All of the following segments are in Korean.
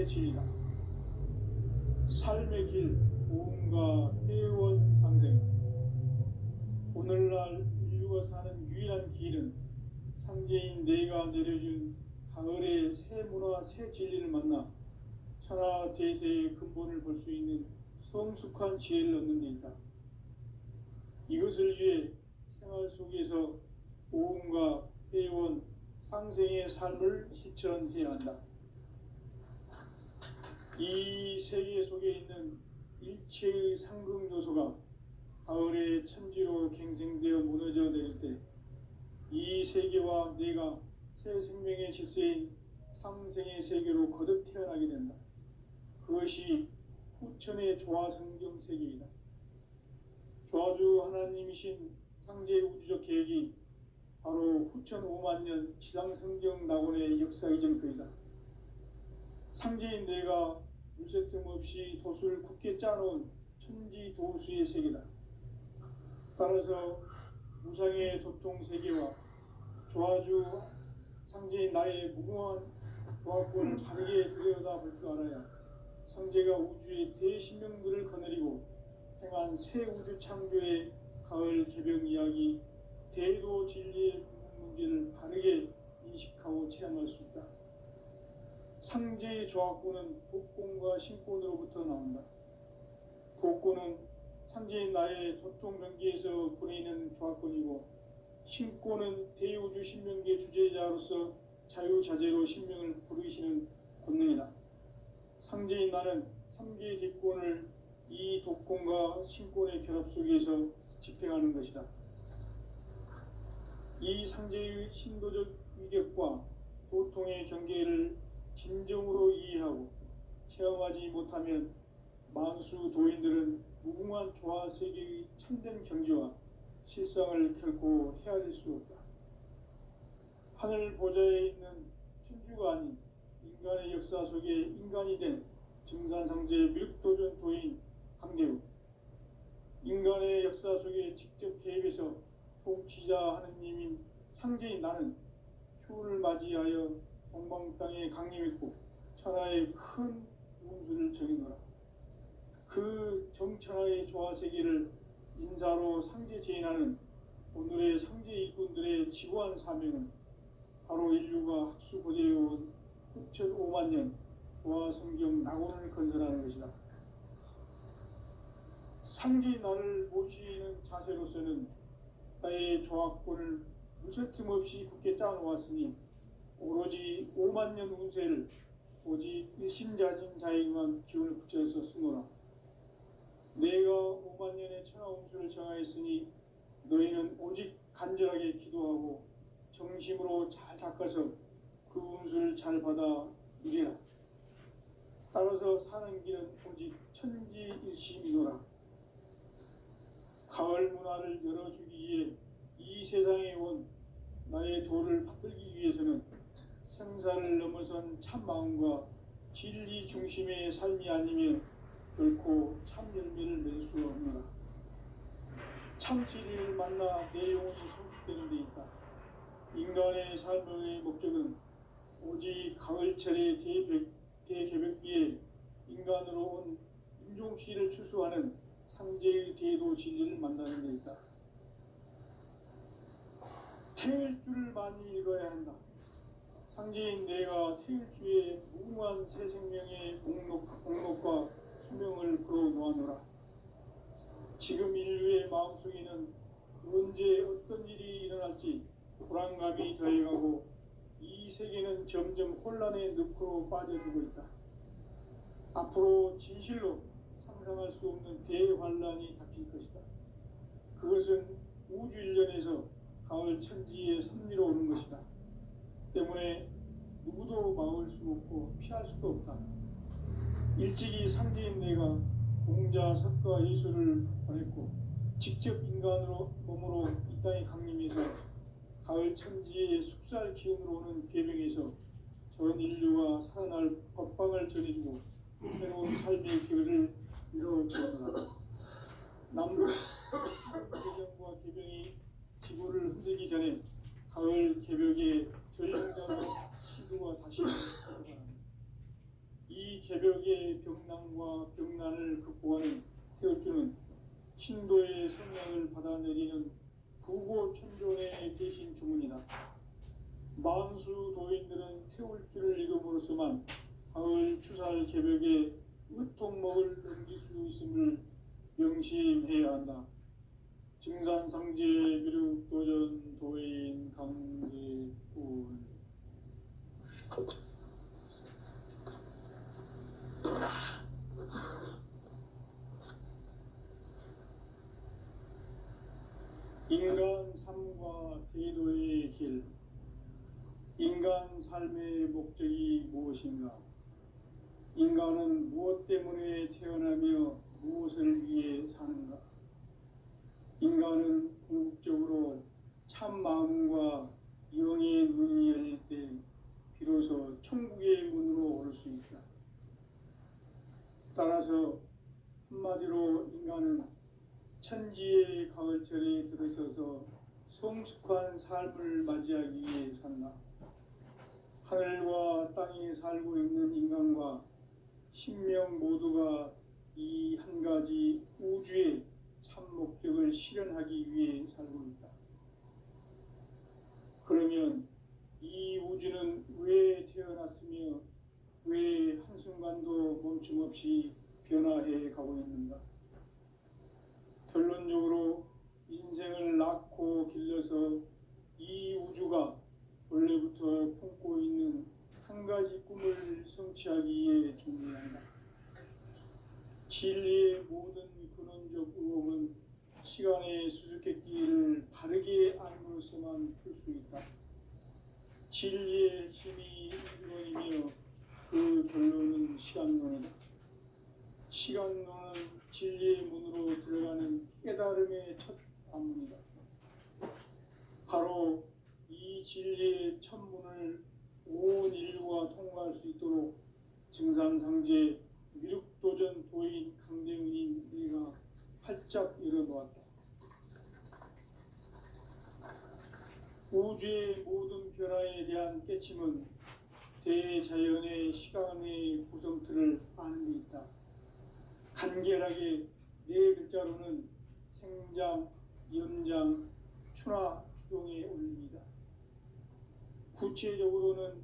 진리다. 삶의 길, 보험과 회원 상생. 오늘날 인류가 사는 유일한 길은 상제인 내가 내려준 가을의 새 문화, 새 진리를 만나 천하 대세의 근본을 볼 수 있는 성숙한 지혜를 얻는 데 있다. 이것을 위해 생활 속에서 보험과 회원, 상생의 삶을 실천해야 한다. 이 세계 속에 있는 일체의 상극 요소가 가을의 천지로 갱생되어 무너져 내릴 때 이 세계와 내가 새 생명의 질서인 상생의 세계로 거듭 태어나게 된다. 그것이 후천의 조화성경 세계이다. 조화주 하나님이신 상제 우주적 계획이 바로 후천 5만 년 지상성경 낙원의 역사 이전거이다. 상제인 내가 물새 틈 없이 도수를 굳게 짜놓은 천지 도수의 세계다. 따라서 무상의 도통 세계와 조화주 상제인 나의 무궁한 조화권을 바르게 들여다볼 줄 알아야 상제가 우주의 대신명들을 거느리고 행한 새 우주 창조의 가을 개병 이야기, 대도 진리의 궁극 문제를 바르게 인식하고 체험할 수 있다. 상제의 조화권은 복권과 신권으로부터 나온다. 복권은 상제인 나의 도통 경계에서 보내는 조화권이고, 신권은 대우주 신명계 주제자로서 자유자재로 신명을 부르시는 권능이다. 상제인 나는 3개의 뒷권을 이 독권과 신권의 결합 속에서 집행하는 것이다. 이 상제의 신도적 위격과 도통의 경계를 진정으로 이해하고 체험하지 못하면 만수 도인들은 무궁한 조화 세계의 참된 경지와 실상을 결코 헤아릴 수 없다. 하늘 보좌에 있는 천주가 아닌 인간의 역사 속에 인간이 된 증산상제 밀도전 도인 강대우, 인간의 역사 속에 직접 개입해서 통치자 하느님인 상제인 나는 추운을 맞이하여 동방 땅에 강림했고 천하의 큰 운수를 정해놓으라. 그 정천하의 조화세계를 인사로 상제 제인하는 오늘의 상제 일꾼들의 지구한 사명은 바로 인류가 학수고대해온 후천 5만 년 조화성경 낙원을 건설하는 것이다. 상제인 나를 모시는 자세로서는 나의 조화권을 무쇠틈 없이 굳게 짜놓았으니 오로지 5만 년 운세를 오직 일심자진 자에게만 기운을 붙여서 쓰노라. 내가 5만 년의 천하 운수를 정하였으니 너희는 오직 간절하게 기도하고 정심으로 잘 닦아서 그 운수를 잘 받아 누리라. 따라서 사는 길은 오직 천지일심이노라. 가을 문화를 열어주기 위해 이 세상에 온 나의 도를 받들기 위해서는 생사를 넘어선 참마음과 진리 중심의 삶이 아니면 결코 참 열매를 맺을 수 없노라. 참 진리를 만나 내 영혼이 성숙되는 데 있다. 인간의 삶의 목적은 오직 가을철의 대개벽기에 인간으로 온 인종시를 추수하는 상제의 대도 진리를 만나는 데 있다. 태일주를 많이 읽어야 한다. 상제인 내가 태일주의 무궁한 새 생명의 공록과 수명을 그어 놓아노라. 지금 인류의 마음속에는 언제 어떤 일이 일어날지 불안감이 더해가고 이 세계는 점점 혼란의 늪으로 빠져들고 있다. 앞으로 진실로 상상할 수 없는 대환란이 닥칠 것이다. 그것은 우주 일련에서 가을 천지의 섭리로 오는 것이다. 때문에 누구도 막을 수 없고 피할 수도 없다. 일찍이 상제인 내가 공자, 석가, 예수를 보냈고 직접 인간으로 몸으로 이 땅에 강림해서 가을 천지의 숙살 기운으로 오는 계명에서 전 인류가 살아날 법방을 전해주고 새로운 삶의 기회를 이뤄주었노라. 남북 개정과 개병이 지구를 흔들기 전에 가을 개벽의 전령자로 시도가 다시 일어납니다. 이 이 개벽의 병난과 병난을 극복하는 태울주는 신도의 성령을 받아내리는 부고천존의 대신 주문이다. 만수 도인들은 태울주를 읽음으로써만 가을 추살 개벽에 으통먹을 넘길 수 있음을 명심해야 한다. 증산상제 미륵도전 도인 강제군. 인간 삶과 대도의 길. 인간 삶의 목적이 무엇인가? 인간은 무엇 때문에 태어나며 무엇을 위해 사는가? 인간은 궁극적으로 참 마음과 영의 눈이 열릴 때 비로소 천국의 문으로 올 수 있다. 따라서 한마디로 인간은 천지의 가을철에 들어서서 성숙한 삶을 맞이하기 위해 산다. 하늘과 땅에 살고 있는 인간과 신명 모두가 이 한 가지 우주의 참 목적을 실현하기 위해 살고 있다. 그러면 이 우주는 왜 태어났으며 왜 한순간도 멈춤없이 변화해 가고 있는가? 결론적으로 인생을 낳고 길러서 이 우주가 원래부터 품고 있는 한 가지 꿈을 성취하기 위해 존재한다. 진리의 모든 근원적 의혹은 시간의 수수께끼를 바르게 알므로써만 풀 수 있다. 진리의 핵심이 인론이며 그 결론은 시간론이다. 시간론은 진리의 문으로 들어가는 깨달음의 첫 관문이다. 바로 이 진리의 첫 문을 온 인류가 통과할 수 있도록 증산상제 미륵도전 도인 강대훈인 내가 활짝 열어놓았다. 우주의 모든 변화에 대한 깨침은 대자연의 시간의 구성틀을 아는 데 있다. 간결하게 네 글자로는 생장, 연장, 추나 추동의 원리이다. 구체적으로는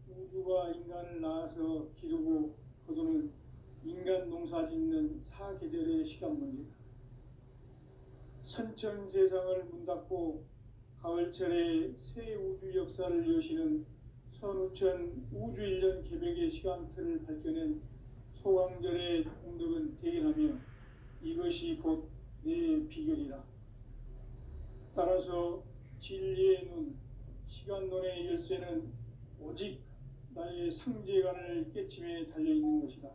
우주가 인간을 낳아서 기르고 거두는 인간 농사 짓는 사계절의 시간 문제다. 선천 세상을 문 닫고 가을철에 새 우주 역사를 여시는 선우천 우주 1년 개벽의 시간틀을 밝혀낸 소강절의 공덕은 대견하며 이것이 곧 내 비결이라. 따라서 진리의 눈, 시간론의 열쇠는 오직 나의 상제관을 깨침에 달려있는 것이다.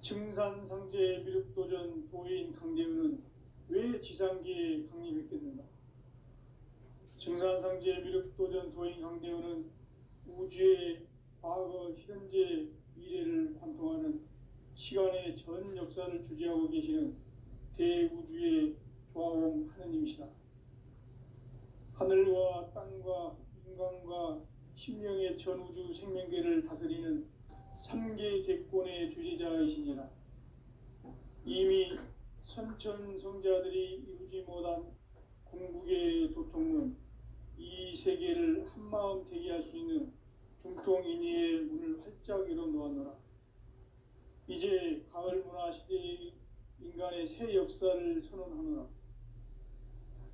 증산상제 미륵도전 도인 강대훈은 왜 지상계에 강림했겠는가? 증산상제 미륵도전 도인 강대훈은 우주의 과거, 현재, 미래를 관통하는 시간의 전 역사를 주재하고 계시는 대우주의 조화옴 하느님이시다. 하늘과 땅과 인간과 신명의 전우주 생명계를 다스리는 3개 대권의 주재자이시니라. 이미 선천성자들이 이루지 못한 궁극의 도통은 이 세계를 한마음 되게 할 수 있는 중통인의의 문을 활짝 열어놓았노라. 이제 가을 문화 시대의 인간의 새 역사를 선언하노라.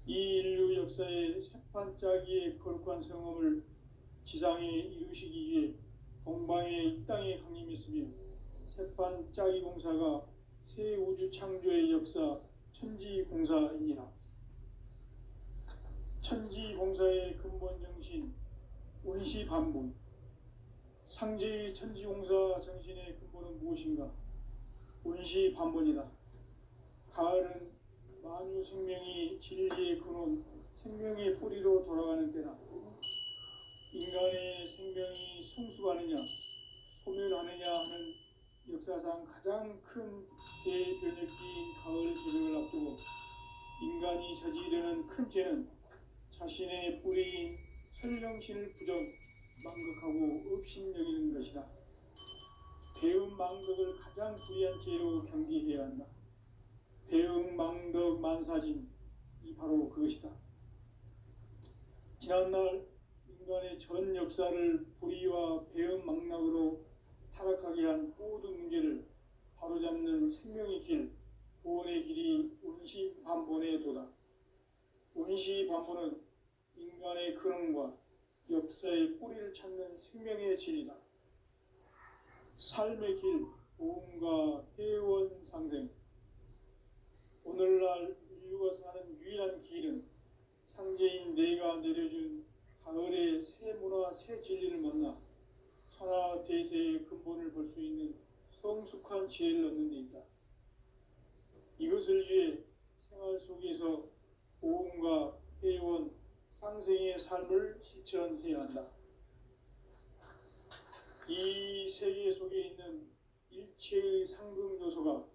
이 인류 역사의 새판짜기의 거룩한 성험을 지상에 이루시기 위해 동방의 이 땅에 강림했으며 새판짜기 공사가 새 우주 창조의 역사 천지공사이니라. 천지공사의 근본 정신 원시반본. 상제의 천지공사 정신의 근본은 무엇인가? 원시반본이다. 가을은 만유 생명이 진리의 근원, 생명의 뿌리로 돌아가는 때다. 인간의 생명이 성숙하느냐, 소멸하느냐 하는 역사상 가장 큰 대변혁기인 가을 개벽을 앞두고 인간이 저지르는 큰 죄는 자신의 뿌리인 설령신을 부정, 망각하고 업신여기는 것이다. 배은망덕을 가장 불의한 죄로 경계해야 한다. 배은망덕 만사진, 이 바로 그것이다. 지난날 인간의 전 역사를 불의와 배은망락으로 타락하게 한 모든 문제를 바로잡는 생명의 길, 구원의 길이 운시반본의 도다. 운시반본은 인간의 근원과 역사의 뿌리를 찾는 생명의 진리다. 삶의 길, 보험과 회원 상생. 오늘날 인류가 사는 유일한 길은 상제인 내가 내려준 가을의 새 문화, 새 진리를 만나 천하 대세의 근본을 볼 수 있는 성숙한 지혜를 얻는 데 있다. 이것을 위해 생활 속에서 보험과 회원, 상생의 삶을 실천해야 한다. 이 세계 속에 있는 일체의 상금 요소가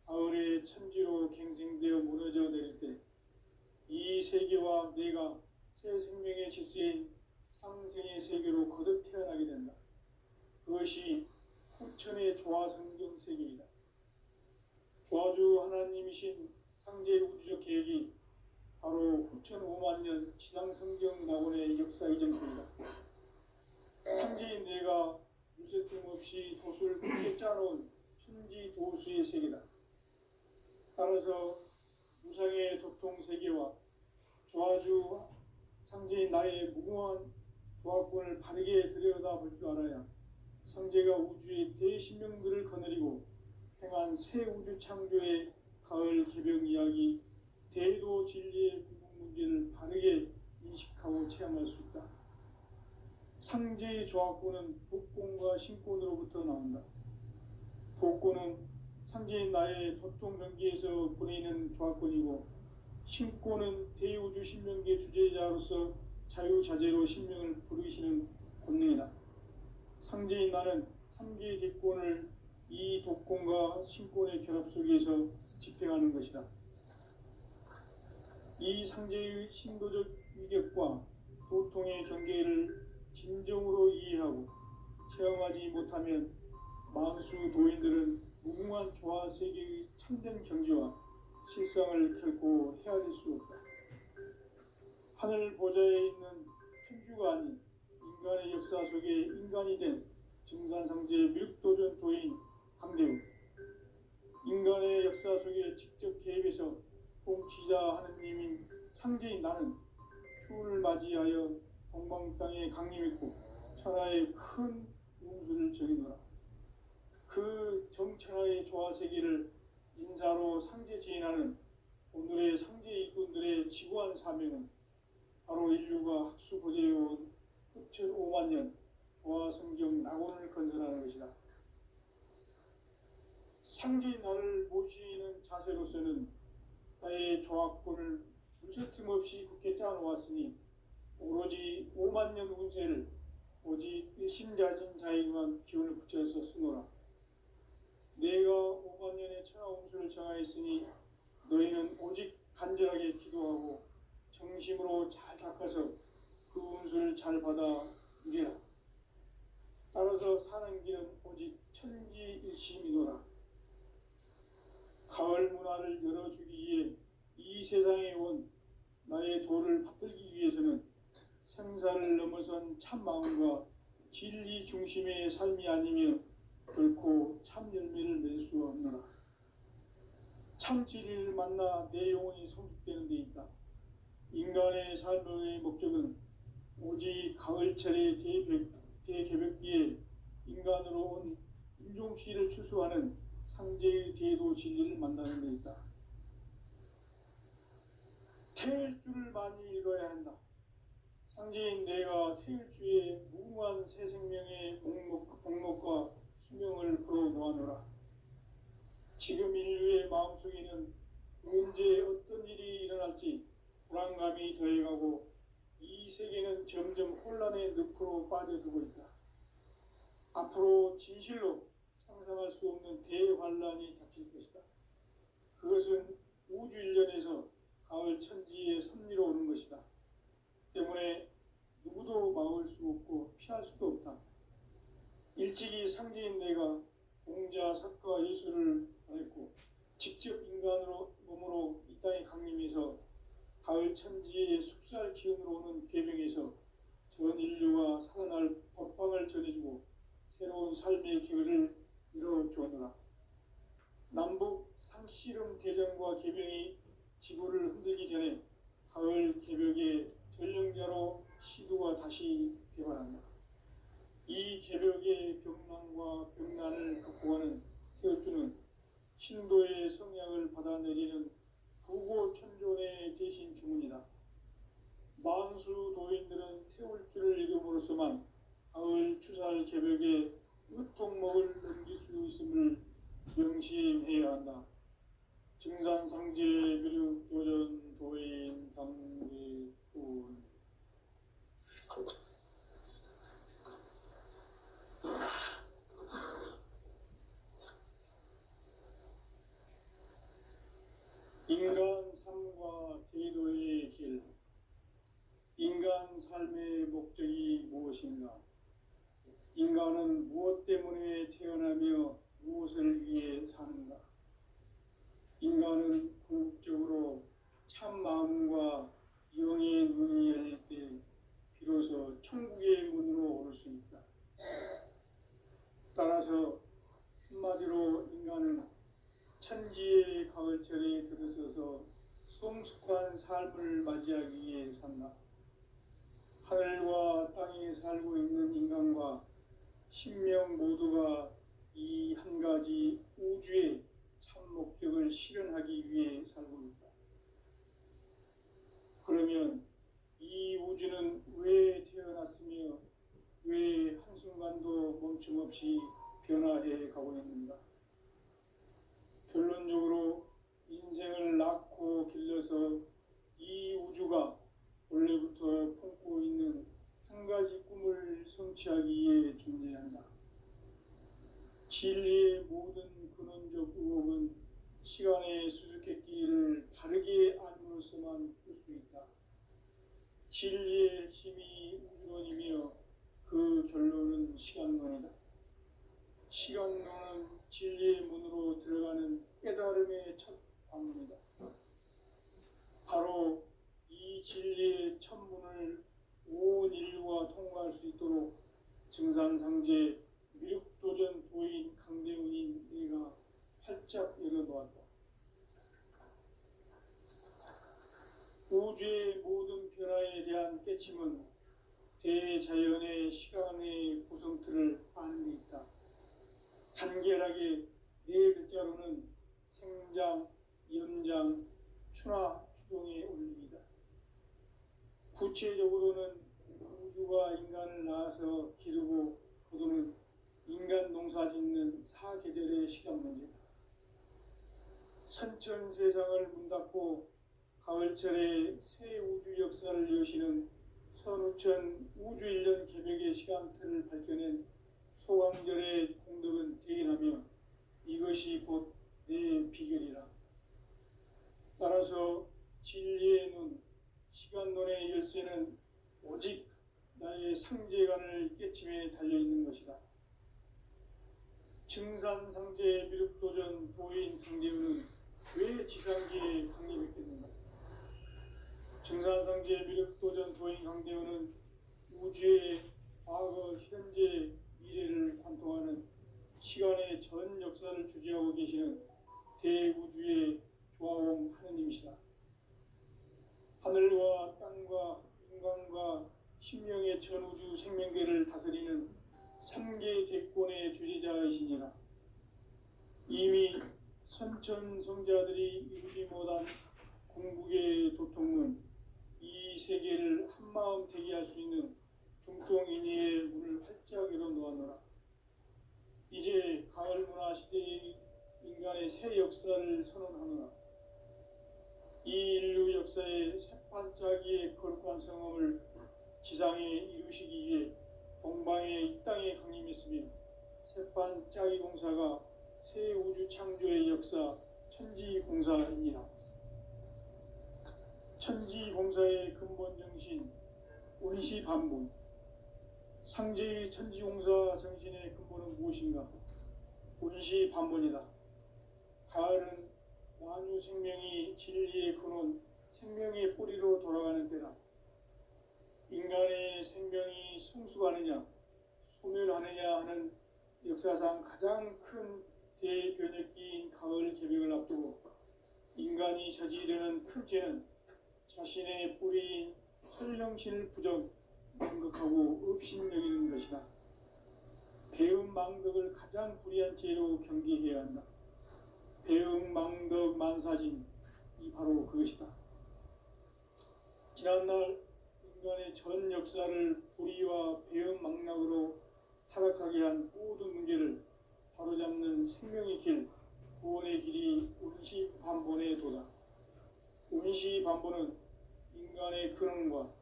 가을의 천지로 갱생되어 무너져 내릴 때 이 세계와 내가 새 생명의 질서인 상생의 세계로 거듭 태어나게 된다. 그것이 후천의 조화성경 세계이다. 조화주 하나님이신 상제의 우주적 계획이 바로 후천 5만 년 지상성경 낙원의 역사 이전입니다. 상제인 내가 무쇠틈 없이 도수를 크게 짜놓은 천지 도수의 세계다. 따라서 무상의 도통 세계와 조화주 상제인 나의 무궁한 조화권을 바르게 들여다볼 줄 알아야 상제가 우주의 대신명들을 거느리고 행한 새 우주 창조의 가을 개병 이야기, 대도 진리의 궁극 문제를 바르게 인식하고 체험할 수 있다. 상제의 조화권은 복권과 신권으로부터 나온다. 복권은 상제인 나의 도통 경계에서 보내는 조화권이고, 신권은 대우주 신명계 주제자로서 자유자재로 신명을 부르시는 권능이다. 상제인 나는 3개의 제권을 이 독권과 신권의 결합 속에서 집행하는 것이다. 이 상제의 신도적 위격과 도통의 경계를 진정으로 이해하고 체험하지 못하면 만수 도인들은 무궁한 조화 세계의 참된 경지와 실상을 결코 헤아릴 수 없다. 하늘 보좌에 있는 천주가 아닌 인간의 역사 속에 인간이 된 증산상제 밀도전 도인 강대우, 인간의 역사 속에 직접 개입해서 통치자 하느님인 상제인 나는 추운을 맞이하여 동방 땅에 강림했고 천하의 큰 운수를 정해놓아. 그 정천하의 조화세계를 인사로 상제 지인하는 오늘의 상제 일꾼들의 지구한 사명은 바로 인류가 학수고대해온 후천 5만 년 조화성경 낙원을 건설하는 것이다. 상제인 나를 모시는 자세로서는 나의 조화권을 무쇠틈 없이 굳게 짜놓았으니 오로지 5만 년 운세를 오직 일심자진 자에게만 기운을 붙여서 쓰노라. 내가 5만 년의 천하 운수를 정하였으니 너희는 오직 간절하게 기도하고 정심으로 잘 닦아서 그 운수를 잘 받아 누리라. 따라서 사는 길은 오직 천지일심이노라. 가을 문화를 열어주기 위해 이 세상에 온 나의 도를 받들기 위해서는 생사를 넘어선 참 마음과 진리 중심의 삶이 아니면 결코 참 열매를 맺을 수 없노라. 참 진리를 만나 내 영혼이 성숙되는 데 있다. 인간의 삶의 목적은 오직 가을철의 대개벽기에 인간으로 온 인종씨를 추수하는 상제의 대도 진리를 만나는 데 있다. 태일주를 많이 읽어야 한다. 상제인 내가 태일주의 무궁한 새 생명의 목록과 수명을 풀어놓아노라. 지금 인류의 마음속에는 언제 어떤 일이 일어날지 불안감이 더해가고 이 세계는 점점 혼란의 늪으로 빠져들고 있다. 앞으로 진실로 상상할 수 없는 대환란이 닥칠 것이다. 그것은 우주 일련에서 가을 천지의 섭리로 오는 것이다. 때문에 누구도 막을 수 없고 피할 수도 없다. 일찍이 상제인 내가 기술을 발했고 직접 인간으로 몸으로 이 땅에 강림해서 가을 천지의 숙살 기운으로 오는 계명에서 전 인류가 살아날 법방을 전해주고 새로운 삶의 기회를 이뤄주었노라. 남북 상씨름 대전과 계병이 지구를 흔들기 전에 가을 개벽의 전령자로 시도가 다시 개발한다. 이 개벽의 병난과 병난을 극복하는 태어주는 신도의 성약을 받아내리는 부고천존의 대신 주문이다. 만수 도인들은 태울주를 읽음으로써만 가을 추살 개벽의 으통목을 넘길 수 있음을 명심해야 한다. 증산상제 비륙 도전 도인 강대군 인간 삶과 제도의 길. 인간 삶의 목적이 무엇인가? 인간은 무엇 때문에 태어나며 무엇을 위해 사는가? 인간은 궁극적으로 참 마음과 영의 눈이 열릴 때 비로소 천국의 문으로 오를 수 있다. 따라서 한마디로 인간은 천지의 가을철에 들어서서 성숙한 삶을 맞이하기 위해 산다. 하늘과 땅에 살고 있는 인간과 신명 모두가 이 한 가지 우주의 참 목적을 실현하기 위해 살고 있다. 그러면 이 우주는 왜 태어났으며 왜 한순간도 멈춤없이 변화해 가고 있는가? 결론적으로 인생을 낳고 길러서 이 우주가 원래부터 품고 있는 한 가지 꿈을 성취하기 위해 존재한다. 진리의 모든 근원적 의혹은 시간의 수수께끼를 바르게 알므로써만 풀 수 있다. 진리의 핵심이 우주론이며 그 결론은 시간론이다. 시간론은 진리의 문으로 들어가는 깨달음의 첫 방문이다. 바로 이 진리의 첫 문을 온 인류가 통과할 수 있도록 증산상제 미륵도전 도인 강대훈인 내가 활짝 열어놓았다. 우주의 모든 변화에 대한 깨침은 대자연의 시간의 구성틀을 아는 데 있다. 간결하게 네 글자로는 생장, 연장, 추나 추동의 원리이다. 구체적으로는 우주가 인간을 낳아서 기르고 거두는 인간 농사 짓는 사계절의 시간 문제다. 선천 세상을 문 닫고 가을철에 새 우주 역사를 여시는 선우천 우주일년 개벽의 시간틀을 밝혀낸 소강절의 공덕은 대인하며 이것이 곧 내 비결이라. 따라서 진리의 눈, 시간론의 열쇠는 오직 나의 상제관을 깨침에 달려있는 것이다. 증산상제 미륵도전 도인 강대훈은 왜 지상계에 강림했겠는가? 증산상제 미륵도전 도인 강대훈은 우주의 과거, 현재, 미래를 관통하는 시간의 전 역사를 주재하고 계시는 대우주의 조화원 하느님이시다. 하늘과 땅과 인간과 신명의 전우주 생명계를 다스리는 3계 대권의 주재자이시니라. 이미 선천성자들이 이루지 못한 궁극의 도통문, 이 세계를 한마음 되게 할 수 있는 중통인의의 문을 활짝 열어놓았노라. 이제 가을 문화 시대의 인간의 새 역사를 선언하노라. 이 인류 역사의 새반짝이의 거룩한 성험을 지상에 이루시기 위해 동방의 이 땅에 강림했으며 새반짝이 공사가 새 우주 창조의 역사 천지공사이니라. 천지공사의 근본 정신 운시반문. 상제의 천지공사 정신의 근본은 무엇인가? 운시반문이다. 가을은 만유 생명이 진리의 근원, 생명의 뿌리로 돌아가는 때다. 인간의 생명이 성숙하느냐, 소멸하느냐 하는 역사상 가장 큰 대변혁기인 가을 개벽을 앞두고 인간이 저지르는 큰 죄는 자신의 뿌리인 설령신을 망각하고 업신여기는 것이다. 배은망덕을 가장 불의한 죄로 경계해야 한다. 배은망덕 만사진, 이 바로 그것이다. 지난날 인간의 전 역사를 불의와 배은망락으로 타락하게 한 모든 문제를 바로잡는 생명의 길, 구원의 길이 운시반본의 도다. 운시반본은 인간의 근원과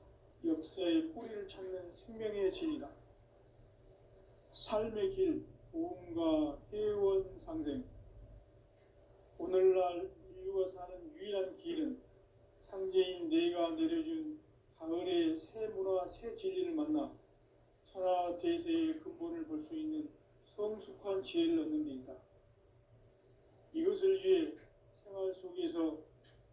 역사의 뿌리를 찾는 생명의 진리다. 삶의 길, 보험과 회원 상생. 오늘날 인류가 사는 유일한 길은 상제인 내가 내려준 가을의 새 문화, 새 진리를 만나 천하 대세의 근본을 볼 수 있는 성숙한 지혜를 얻는 데 있다. 이것을 위해 생활 속에서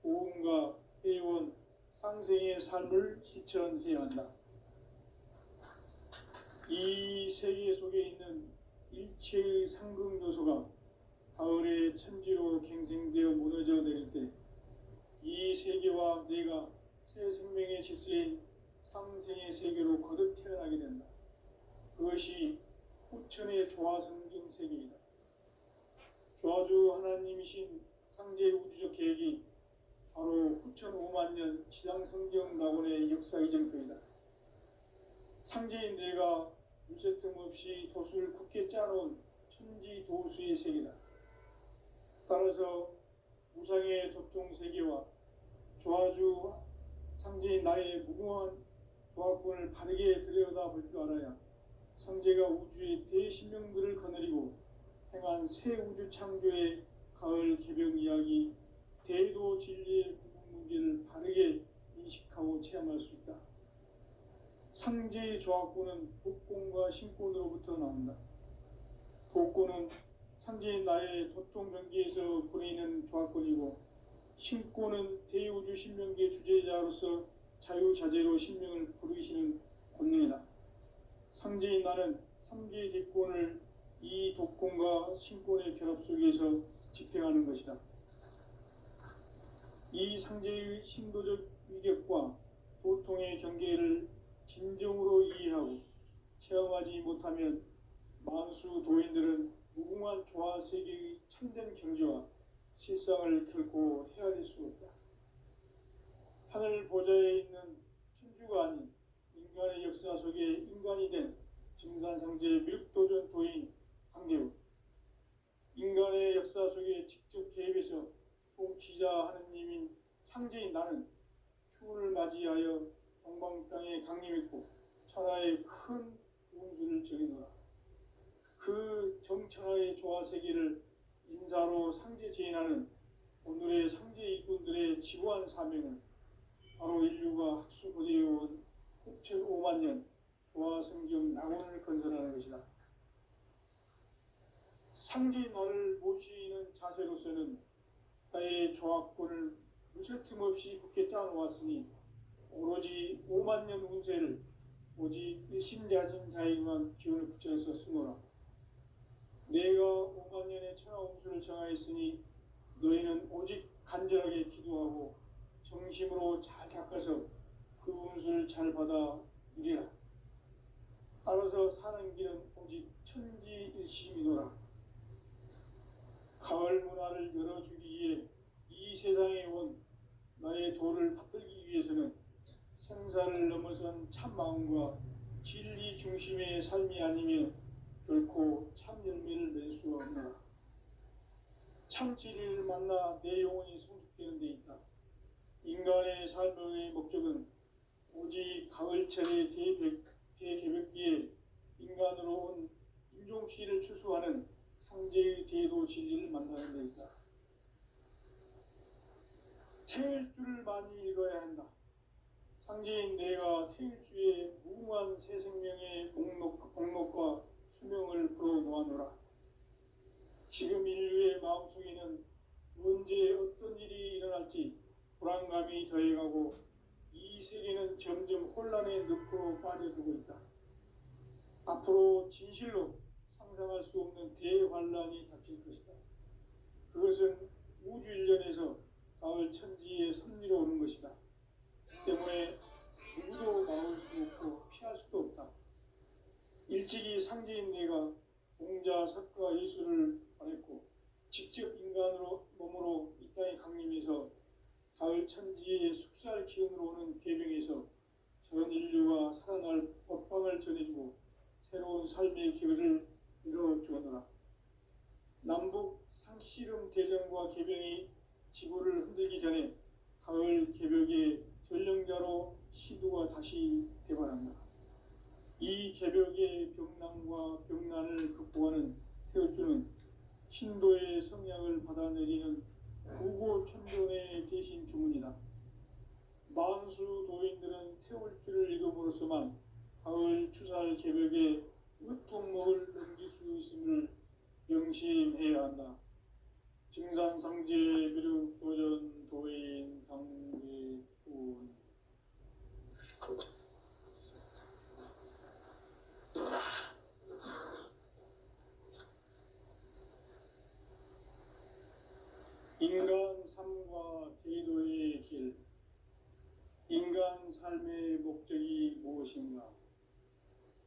보험과 회원, 상생의 삶을 실천해야 한다. 이 세계 속에 있는 일체의 상극 요소가 가을의 천지로 갱생되어 무너져 내릴 때 이 세계와 내가 새 생명의 질서인 상생의 세계로 거듭 태어나게 된다. 그것이 후천의 조화성경 세계이다. 조화주 하나님이신 상제 우주적 계획이 바로 후천 5만 년 지상성경 낙원의 역사 이전표이다. 상제인 내가 유세 틈 없이 도수를 굳게 짜놓은 천지 도수의 세계다. 따라서 무상의 도통 세계와 조화주 상제인 나의 무궁한 조화권을 바르게 들여다볼 줄 알아야 상제가 우주의 대신명들을 거느리고 행한 새 우주 창조의 가을 개벽 이야기, 대도 진리의 구분 문제를 바르게 인식하고 체험할 수 있다. 상제의 조화권은 복권과 신권으로부터 나온다. 복권은 상제인 나의 도통 경계에서 부리는 조화권이고, 신권은 대우주 신명계 주제자로서 자유자재로 신명을 부르시는 권능이다. 상제인 나는 3개의 대권을 이 독권과 신권의 결합 속에서 집행하는 것이다. 이 상제의 신도적 위격과 도통의 경계를 진정으로 이해하고 체험하지 못하면 만수 도인들은 무궁한 조화 세계의 참된 경지와 실상을 결코 헤아릴 수 없다. 하늘 보좌에 있는 천주가 아닌 인간의 역사 속에 인간이 된 증산상제 밀도전 도인 강대우, 인간의 역사 속에 직접 개입해서 통치자 하느님인 상제인 나는 추운을 맞이하여 동방 땅에 강림했고 천하의 큰 운수를 정해놓아. 그 정천하의 조화 세계를 인사로 상제 제인하는 오늘의 상제 일꾼들의 지고한 사명은 바로 인류가 학수고대해온 후천 5만 년 조화 성경 낙원을 건설하는 것이다. 상제인 나를 모시는 자세로서는 나의 조화권을 무쇠틈 없이 굳게 짜놓았으니 오로지 5만 년 운세를 오직 일심자진 자에게만 기운을 붙여서 쓰노라. 내가 5만 년의 천하 운수를 정하였으니 너희는 오직 간절하게 기도하고 정심으로 잘 닦아서 그 운수를 잘 받아 누리라. 따라서 사는 길은 오직 천지일심이노라. 가을 문화를 열어주기 위해 이 세상에 온 나의 도를 받들기 위해서는 생사를 넘어선 참마음과 진리 중심의 삶이 아니면 결코 참 열매를 맺을 수 없노라. 참 진리를 만나 내 영혼이 성숙되는 데 있다. 인간의 삶의 목적은 오직 가을철의 대개벽기에 인간으로 온 인종시를 추수하는 상제의 대도 진리를 만나는 데 있다. 태일주를 많이 읽어야 한다. 상제인 내가 태일주의 무궁한 새 생명의 목록과 수명을 풀어놓아노라. 지금 인류의 마음속에는 언제 어떤 일이 일어날지 불안감이 더해가고 이 세계는 점점 혼란의 늪으로 빠져들고 있다. 앞으로 진실로 상상할 수 없는 대환란이 닥칠 것이다. 그것은 우주 일련에서 가을 천지의 섭리로 오는 것이다. 그 때문에 누구도 막을 수 없고 피할 수도 없다. 일찍이 상제인 내가 공자, 석가, 예수를 보냈고 직접 인간으로 몸으로 이 땅에 강림해서 가을 천지의 숙살 기운으로 오는 계병에서 전 인류가 살아날 법방을 전해주고 새로운 삶의 기회를 이뤄주었노라. 남북 상씨름 대전과 계병이 지구를 흔들기 전에 가을 개벽의 전령자로 시두가 다시 되발한다. 이 개벽의 병난과 병난을 극복하는 태울주는 신도의 성약을 받아내리는 구고천존의 대신 주문이다. 만수 도인들은 태울주를 읽음으로써만 가을 추살 개벽의 으통목을 넘길 수 있음을 명심해야 한다. 증산상제 미륵 도전 도인 강대군. 인간 삶과 제도의 길. 인간 삶의 목적이 무엇인가?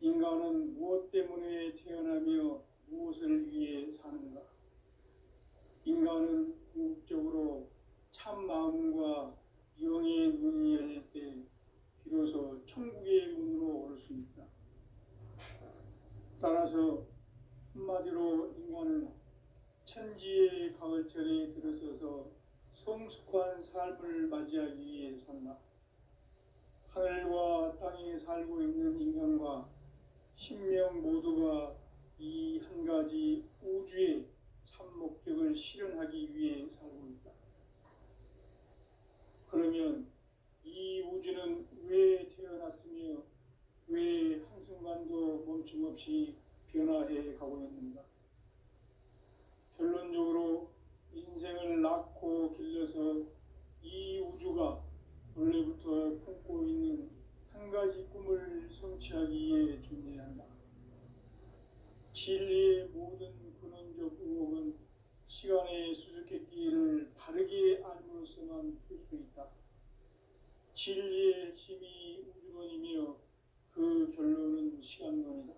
인간은 무엇 때문에 태어나며 무엇을 위해 사는가? 인간은 궁극적으로 참 마음과 영의 눈이 열릴 때 비로소 천국의 문으로 올 수 있다. 따라서 한마디로 인간은 천지의 가을철에 들어서서 성숙한 삶을 맞이하기 위해 산다. 하늘과 땅에 살고 있는 인간과 신명 모두가 이 한 가지 우주의 참 목적을 실현하기 위해 살고 있다. 그러면 이 우주는 왜 태어났으며 왜 한순간도 멈춤없이 변화해 가고 있는가? 결론적으로 인생을 낳고 길러서 이 우주가 원래부터 품고 있는 한 가지 꿈을 성취하기 위해 존재한다. 진리의 모든 근원적 의혹은 시간의 수수께끼를 바르게 알므로써만 풀 수 있다. 진리의 핵심이 우주론이며 그 결론은 시간론이다.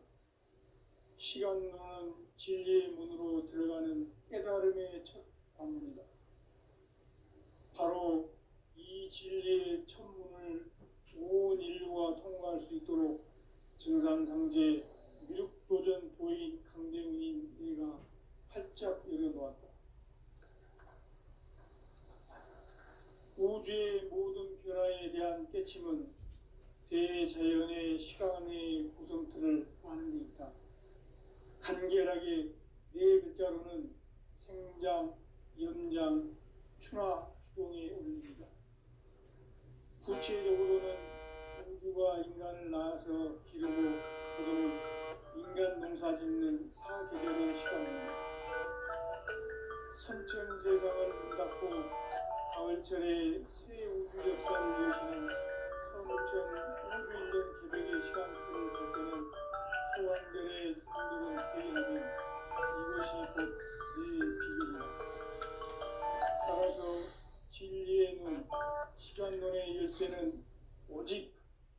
시간론은 진리의 문으로 들어가는 깨달음의 첫 방문이다. 바로 이 진리의 첫 문을 온 인류가 통과할 수 있도록 증산상제 미륵도전 도인 강대훈인 내가 활짝 열어놓았다. 우주의 모든 변화에 대한 깨침은 대자연의 시간의 구성틀을 아는 데 있다. 간결하게 네 글자로는 생장, 연장, 추나 추동에 올립니다. 구체적으로는 우주가 인간을 낳아서 기르고 거두는 인간 농사 짓는 사계절의 시간입니다. 선천 세상을 문 닫고 가을철에 새 우주 역사를 여시는 선우천 우주 1년 개벽의 시간틀을 볼 때는 소환들의 감독은 대견하면 이것이 곧 내 비결이다. 따라서 진리의 눈, 시간론의 열쇠는 오직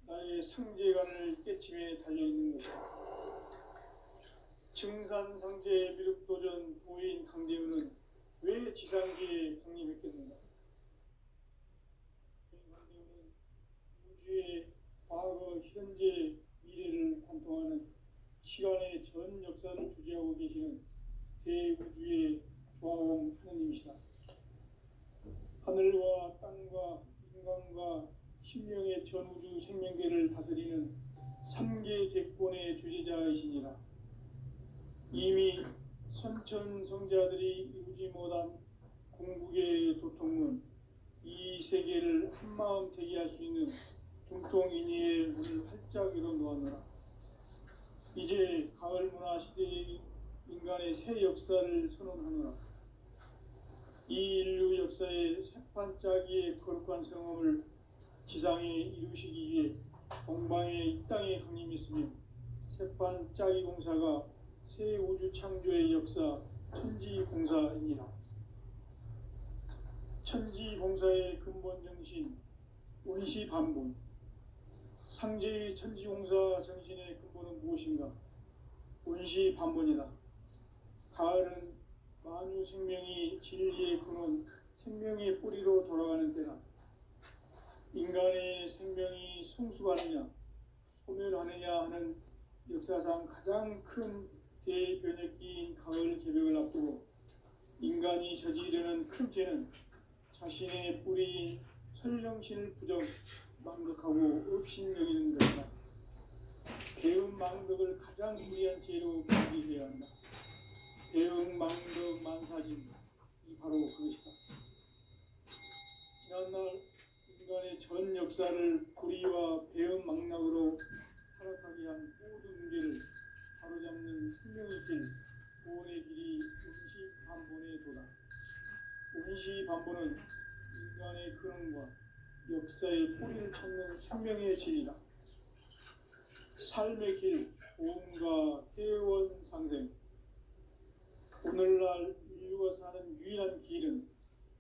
나의 상제관을 깨침에 달려있는 것이다. 증산상제 미륵도전 도인 강대훈은 왜 지상계에 강림했겠는가? 강대훈은 우주의 과거, 현재, 미래를 관통하는 시간의 전 역사를 주재하고 계시는 대우주의 조화원 하느님이시다. 하늘과 땅과 인간과 신명의 전우주 생명계를 다스리는 3계 대권의 주제자이시니라. 이미 선천성자들이 이루지 못한 궁극의 도통은 이 세계를 한마음 되게 할 수 있는 중통인의의 문을 활짝 열어놓았노라. 이제 가을 문화 시대의 인간의 새 역사를 선언하노라. 이 인류 역사의 새판짜기의 거룩한 성험을 지상에 이루시기 위해 동방에 이 땅에 강림했으며 새판짜기 공사가 새 우주 창조의 역사 천지공사입니다. 천지공사의 근본 정신 원시반본. 상제의 천지공사 정신의 근본은 무엇인가? 원시반본이다. 가을은 만유 생명이 진리의 근원, 생명의 뿌리로 돌아가는 때다. 인간의 생명이 성숙하느냐, 소멸하느냐 하는 역사상 가장 큰 대변혁기인 가을 개벽을 앞두고 인간이 저지르는 큰 죄는 자신의 뿌리인 설령신을 부정, 망덕하고 업신여기는 것이다. 배은 망덕을 가장 무리한 죄로 경계해야 한다. 배은 망덕 만사진, 이 바로 그것이다. 지난날 인간의 전 역사를 불의와 배은 망락으로 타락하게 한 모든 문제를 바로잡는 생명의 길, 구원의 길이 원시반본의 도다. 원시반본은 인간의 근원과 역사의 뿌리를 찾는 생명의 진리다. 삶의 길, 보험과 회원 상생. 오늘날 인류가 사는 유일한 길은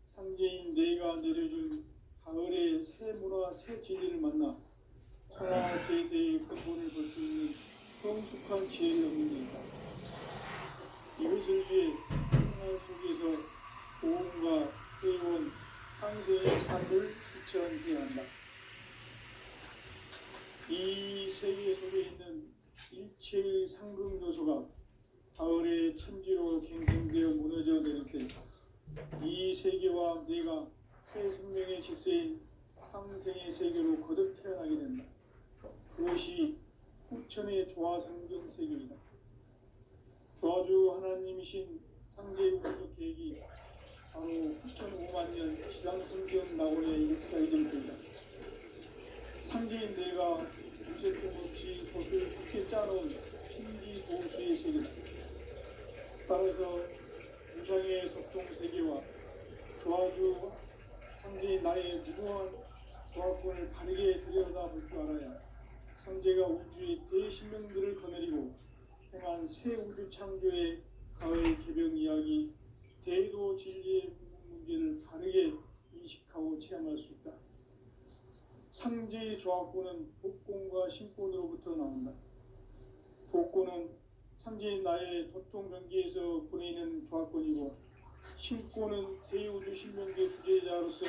상제인 내가 내려준 가을의 새 문화, 새 진리를 만나 천하 제세의 근본을 볼 수 있는 성숙한 지혜를 얻는 것이다. 이것을 위해 생활 속에서 보험과 회원, 상생의 삶을 실천해야 한다. 이 세계 속에 있는 일체의 상급 요소가 가을의 천지로 갱생되어 무너져 내릴 때 이 세계와 내가 새 생명의 질서인 상생의 세계로 거듭 태어나게 된다. 그것이 후천의 조화성경 세계이다. 조화주 하나님이신 상제 우주적 계획이 바로 후천 5만 년 지상성경 낙원의 역사의 전부이다. 상제인 내가 무쇠 틈 없이 돛을 굳게 짜놓은 신지 도수의 세계다. 따라서 무상의 소통 세계와 조화주 상제인 나의 무궁한 조화권을 바르게 들여다볼 줄 알아야 상제가 우주의 대신명들을 거느리고 행한 새 우주 창조의 가을 개벽 이야기, 대도 진리의 문제를 바르게 인식하고 체험할 수 있다. 상제의 조화권은 복권과 신권으로부터 나온다. 복권은 상제인 나의 도통 경계에서 보내는 조화권이고, 신권은 대우주 신명계 주제자로서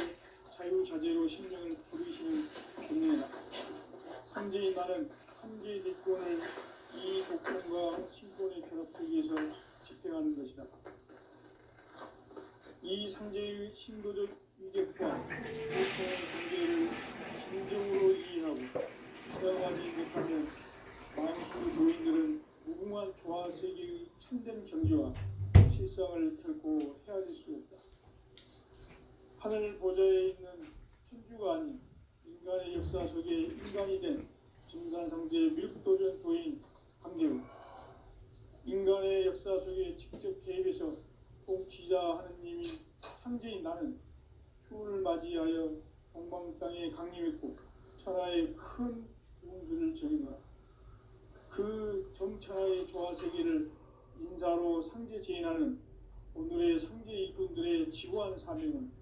자유자재로 신명을 부르시는 본능이다. 상제인 나는 상제의 대권을 이 복권과 신권의 결합 속에서 집행하는 것이다. 이 상제의 신도적 위격과 보통의 경계를 진정으로 이해하고 체험하지 못하면 만수 도인들은 무궁한 조화 세계의 참된 경지와 실상을 결코 헤아릴 수 없다. 하늘 보좌에 있는 천주가 아닌 인간의 역사 속에 인간이 된 증산상제의 밀국도전 도인 강대우, 인간의 역사 속에 직접 개입해서 통치자 하느님인 상제인 나는 추운을 맞이하여 동방 땅에 강림했고 천하의 큰 운수를 정해놓아 그 정천하의 조화 세계를 인사로 상제 제인하는 오늘의 상제 일꾼들의 지고한 사명은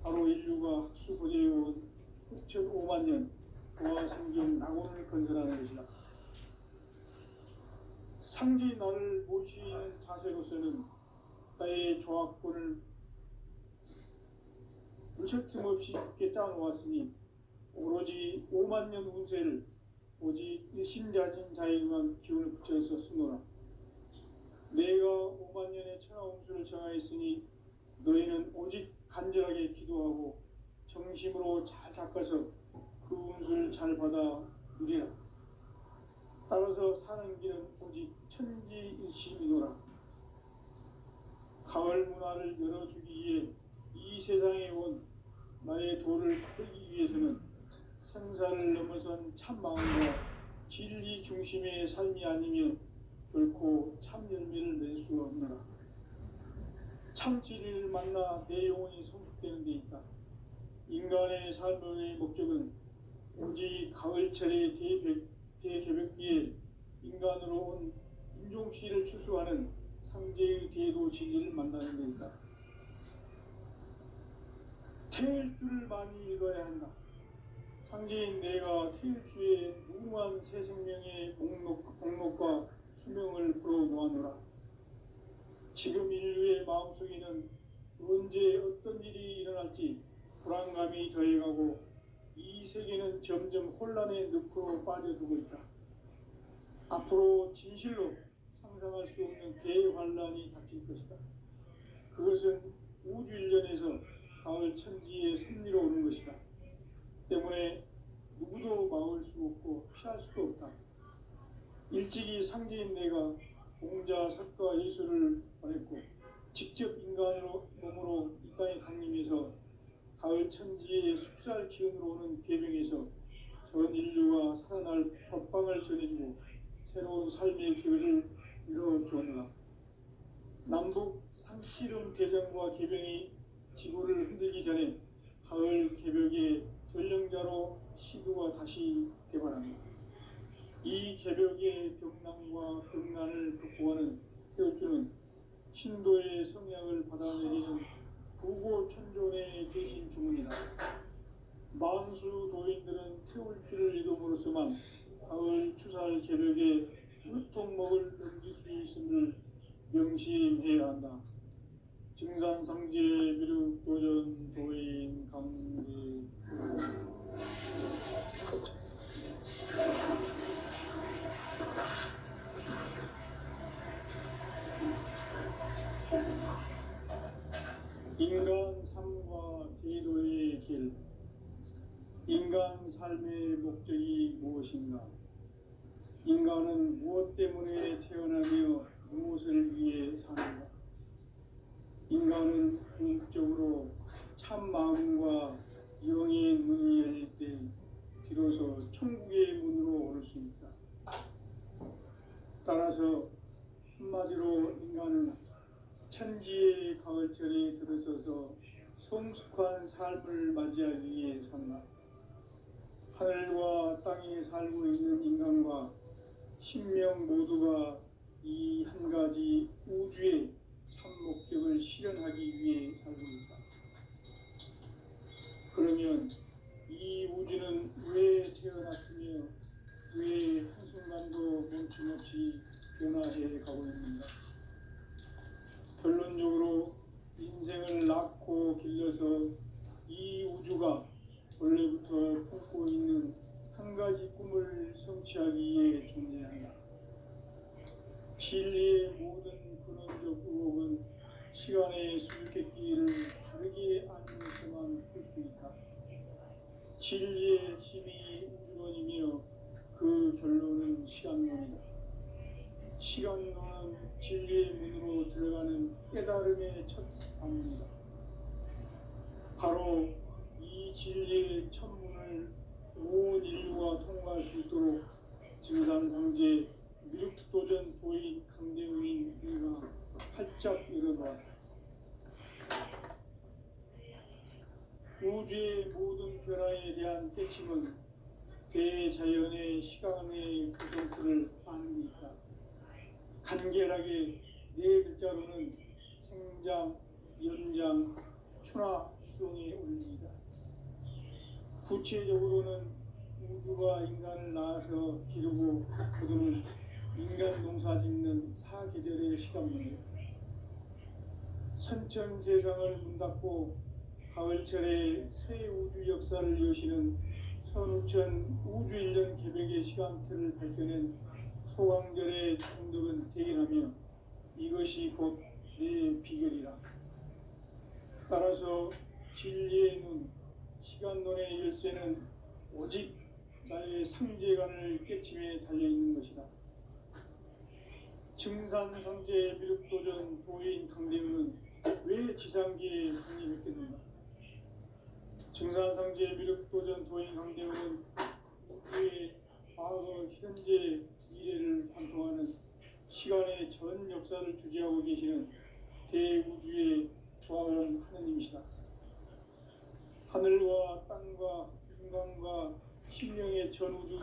바로 인류가 학수고대해온 6,5만 년 조화 성경 낙원을 건설하는 것이다. 상제인 나를 모시는 자세로서는 나의 조화권을 물샐 틈 없이 굳게 짜놓았으니 오로지 5만 년 운세를 오직 일심자진 자에게만 기운을 붙여서 쓰노라. 내가 5만 년의 천하 운수를 정하였으니 너희는 오직 간절하게 기도하고 정심으로 잘 닦아서 그 운수를 잘 받아 누리라. 따라서 사는 길은 오직 천지일심이노라. 가을 문화를 열어주기 위해 이 세상에 온 나의 도를 받들기 위해서는 생사를 넘어선 참 마음과 진리 중심의 삶이 아니면 결코 참 열매를 낼 수가 없노라. 참 진리를 만나 내 영혼이 성숙되는 데 있다. 인간의 삶의 목적은 오직 가을철의 대개벽기에 인간으로 온 인종씨를 추수하는 상제의 대도 진리를 만나는 데 있다. 태일주를 많이 읽어야 한다. 상제인 내가 태일주의 무궁한 새 생명의 목록과 수명을 불어모아노라. 지금 인류의 마음속에는 언제 어떤 일이 일어날지 불안감이 더해가고 이 세계는 점점 혼란의 늪으로 빠져들고 있다. 앞으로 진실로 상상할 수 없는 대환란이 닥칠 것이다. 그것은 우주일련에서 가을 천지의 섭리로 오는 것이다. 때문에 누구도 막을 수 없고 피할 수도 없다. 일찍이 상제인 내가 공자, 석가, 예수를 보냈고 직접 인간으로 몸으로 이 땅에 강림해서 가을 천지의 숲살 기운으로 오는 계명에서 전 인류가 살아날 법방을 전해주고 새로운 삶의 기회를 이뤄주었노라. 남북 상씨름 대전과 계병이 지구를 흔들기 전에 가을 개벽의 전령자로 시도가 다시 개발합니다. 이 개벽의 벽난과 벽난을 극복하는 태울주는 신도의 성약을 받아내리는 부고천존의 대신 주문이다. 만수 도인들은 태울주를 이름으로서만 가을 추살 개벽의 으통목을 넘길 수 있음을 명심해야 한다. 증산상제 미륵 도전 도인 강대 인간 삶과 대도의 길. 인간 삶의 목적이 무엇인가? 인간은 무엇 때문에 태어나며 무엇을 위해 사는가? 인간은 궁극적으로 참 마음과 영의 문이 열릴 때 비로소 천국의 문으로 오를 수 있다. 따라서 한마디로 인간은 천지의 가을철에 들어서서 성숙한 삶을 맞이하기 위해 산다. 하늘과 땅에 살고 있는 인간과 신명 모두가 이 한 가지 우주의 참 목적을 실현하기 위해 살고 있다. 그러면 이 우주는 왜 태어났으며 왜 한순간도 멈춤없이 변화해 가고 있는가? 결론적으로 인생을 낳고 길러서 이 우주가 원래부터 품고 있는 한 가지 꿈을 성취하기 위해 존재한다. 진리의 모든 근원적 의혹은 시간의 수수께끼를 다르게 알면서만 풀 수 있다. 진리의 핵심이 우주론이며 그 결론은 시간론이다. 시간론은 진리의 문으로 들어가는 깨달음의 첫 방문이다. 바로 이 진리의 첫 문을 온 인류가 통과할 수 있도록 증산상제 미륵도전 도인 강대우인 내가 활짝 열어놓았다. 우주의 모든 변화에 대한 깨침은 대자연의 시간의 구성틀을 아는 데 있다. 간결하게 네 글자로는 생장, 연장, 추나 추동의 원리이다. 구체적으로는 우주가 인간을 낳아서 기르고 거두는 인간 농사 짓는 사계절의 시간 문제. 선천 세상을 문 닫고 가을철에 새 우주 역사를 여시는 선우천 우주일년 개벽의 시간틀을 밝혀낸 소강절의 공덕은 대견하며 이것이 곧 내 비결이라. 따라서 진리의 눈, 시간론의 열쇠는 오직 나의 상제관을 깨침에 달려있는 것이다. 증산상제 미륵도전 도인 강대우는 왜 지상계에 강림했겠는가? 증산상제 미륵도전 도인 강대우는 우주의 과거, 현재, 미래를 관통하는 시간의 전 역사를 주재하고 계시는 대우주의 조화를 하느님이시다. 하늘과 땅과 인간과 심령의 전우주